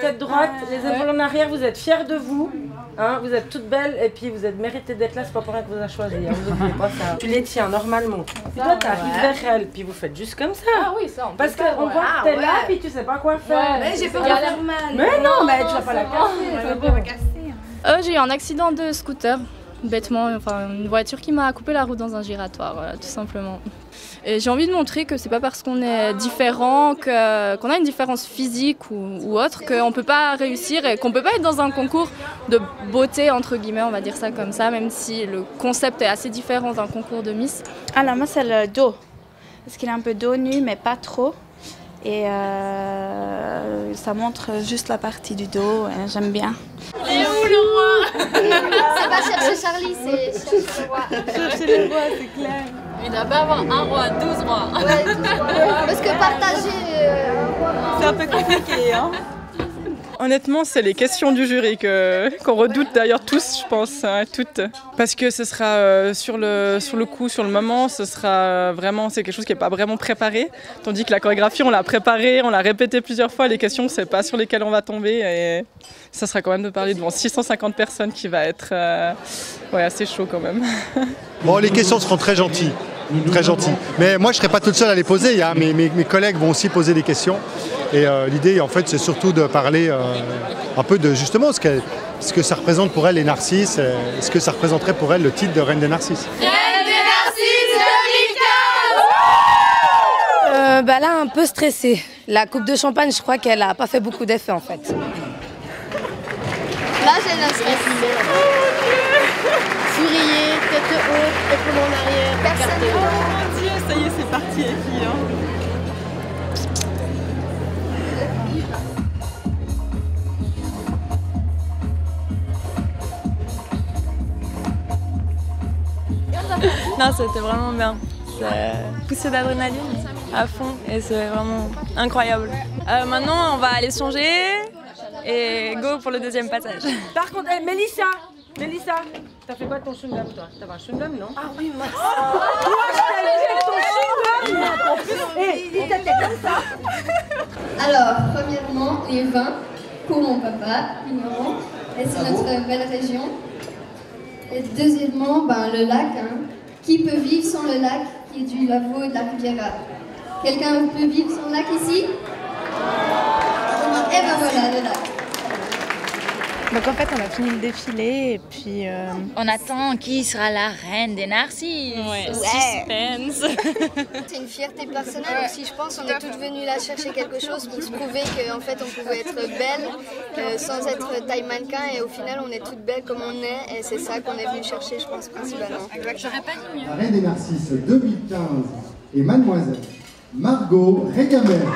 tête droite, les épaules en arrière, vous êtes fiers de vous. Hein, vous êtes toutes belles et puis vous êtes méritées d'être là, c'est pas pour rien que vous a choisi. Hein, vous n'oubliez pas ça. Tu les tiens normalement. Puis toi, t'arrives vers elle, puis vous faites juste comme ça. Ah oui, ça. Parce qu'on voit que t'es là, puis tu sais pas quoi faire. Mais j'ai peur de faire mal. Mais non, mais tu vas pas la casser. J'ai eu un accident de scooter, bêtement, enfin une voiture qui m'a coupé la route dans un giratoire, voilà, tout simplement. Et j'ai envie de montrer que c'est pas parce qu'on est différent, qu'on a une différence physique ou autre, qu'on ne peut pas réussir et qu'on ne peut pas être dans un concours de beauté, entre guillemets, on va dire ça comme ça, même si le concept est assez différent d'un concours de Miss. Alors moi c'est le dos, parce qu'il est un peu dos nu mais pas trop. Et ça montre juste la partie du dos, j'aime bien. Il est où le roi? C'est pas chercher Charlie, c'est chercher le roi. Chercher le roi, c'est clair. Il doit pas avoir un roi, 12 rois. Ouais, 12 rois. Parce que partager un roi... C'est un peu compliqué, hein. Honnêtement, c'est les questions du jury qu'on redoute d'ailleurs tous, je pense, hein, toutes. Parce que ce sera sur le coup, sur le moment, ce sera vraiment, c'est quelque chose qui n'est pas vraiment préparé. Tandis que la chorégraphie, on l'a préparée, on l'a répété plusieurs fois. Les questions, c'est pas sur lesquelles on va tomber. Et ça sera quand même de parler devant 650 personnes qui va être assez chaud quand même. Bon, les questions seront très gentilles. Très gentil. Mais moi, je ne serai pas toute seule à les poser. Hein. Mes collègues vont aussi poser des questions. Et l'idée, en fait, c'est surtout de parler un peu de justement ce que ça représente pour elle les Narcisses, ce que ça représenterait pour elle le titre de Reine des Narcisses. Reine des Narcisses 2015. Là, un peu stressée. La coupe de champagne, je crois qu'elle n'a pas fait beaucoup d'effet en fait. Là, j'ai un stress. Souriez, tête haute, épaules en arrière. Personne. Oh mon Dieu, ça y est, c'est parti les filles. Hein. Non, c'était vraiment bien. C'est poussé d'adrénaline à fond et c'est vraiment incroyable. Maintenant, on va aller songer et go pour le deuxième passage. Par contre, Mélissa, t'as fait quoi de ton chewing-gum toi? T'avais un chewing-gum, non? Ah oui, moi. Toi, je t'avais fait ton chewing-gum. Il t'était comme ça. Alors, premièrement, les vins pour mon papa, ignorant. Et c'est notre belle région. Et deuxièmement, le lac. Hein. Qui peut vivre sans le lac qui est du Lavaux et de la Riviera? Quelqu'un peut vivre sans le lac ici? Et ben voilà, le lac. Donc en fait on a fini le défilé et puis... On attend qui sera la reine des Narcisses. Ouais. Suspense. C'est une fierté personnelle aussi, je pense. On est toutes venues là chercher quelque chose pour se prouver qu'en fait on pouvait être belle sans être taille mannequin et au final on est toutes belles comme on est et c'est ça qu'on est venu chercher, je pense, principalement. J'aurais pas dit mieux. La Reine des Narcisses 2015 et Mademoiselle Margot Régamel.